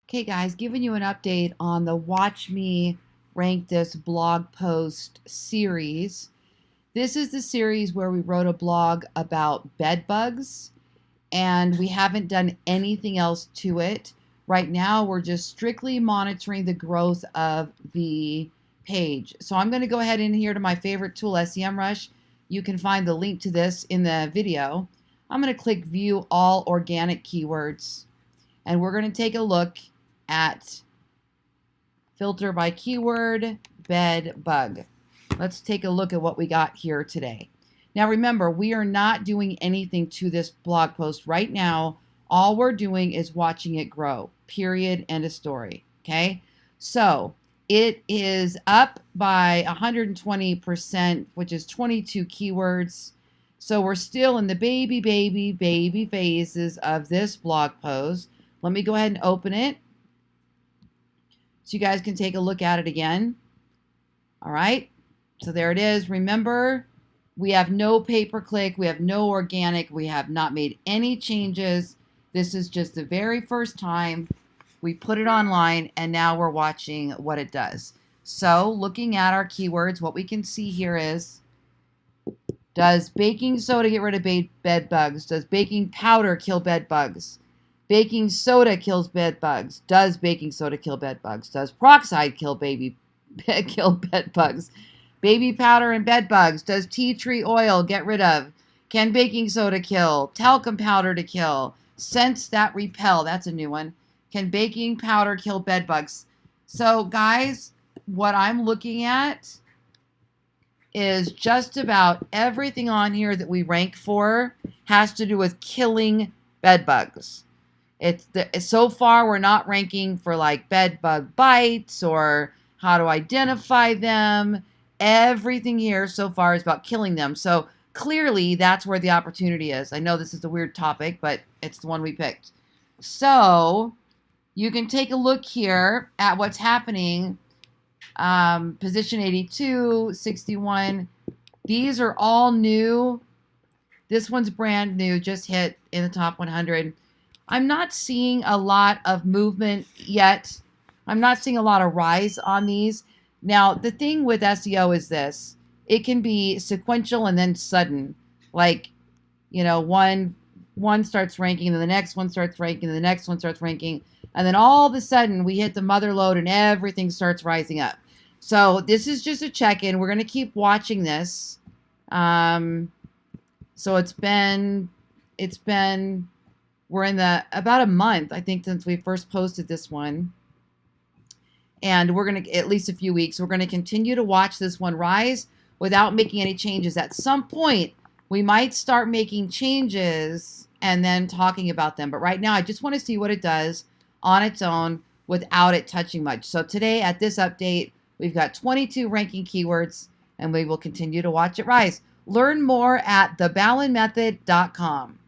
Okay, guys, giving you an update on the Watch Me Rank This blog post series. This is the series where we wrote a blog about bed bugs, and we haven't done anything else to it. Right now, we're just strictly monitoring the growth of the page. So I'm going to go ahead in here to my favorite tool, SEMrush. You can find the link to this in the video. I'm going to click View All Organic Keywords, and we're going to take a look at filter by keyword, bed bug. Let's take a look at what we got here today. Now remember, we are not doing anything to this blog post right now. All we're doing is watching it grow, period, end of story, okay? So it is up by 120%, which is 22 keywords. So we're still in the baby phases of this blog post. Let me go ahead and open it, so you guys can take a look at it again. All right, so there it is. Remember, we have no pay-per-click, we have no organic, we have not made any changes. This is just the very first time we put it online, and now we're watching what it does. So looking at our keywords, what we can see here is, does baking soda get rid of bed bugs? Does baking powder kill bed bugs? Baking soda kills bed bugs. Does baking soda kill bed bugs? Does peroxide kill bed bugs? Baby powder and bed bugs. Does tea tree oil get rid of? Can baking soda kill? Talcum powder to kill. Scents that repel. That's a new one. Can baking powder kill bed bugs? So guys, what I'm looking at is just about everything on here that we rank for has to do with killing bed bugs. So far, we're not ranking for like bed bug bites or how to identify them. Everything here so far is about killing them. So clearly, that's where the opportunity is. I know this is a weird topic, but it's the one we picked. So you can take a look here at what's happening. Position 82, 61. These are all new. This one's brand new, just hit in the top 100. I'm not seeing a lot of movement yet. I'm not seeing a lot of rise on these. Now, the thing with SEO is this. It can be sequential and then sudden. Like, you know, one starts ranking, and then the next one starts ranking, and the next one starts ranking. And then all of a sudden, we hit the mother lode and everything starts rising up. So this is just a check-in. We're going to keep watching this. So it's been... We're in about a month, I think, since we first posted this one. And we're going to, at least a few weeks, we're going to continue to watch this one rise without making any changes. At some point, we might start making changes and then talking about them. But right now, I just want to see what it does on its own without it touching much. So today, at this update, we've got 22 ranking keywords, and we will continue to watch it rise. Learn more at theballenmethod.com.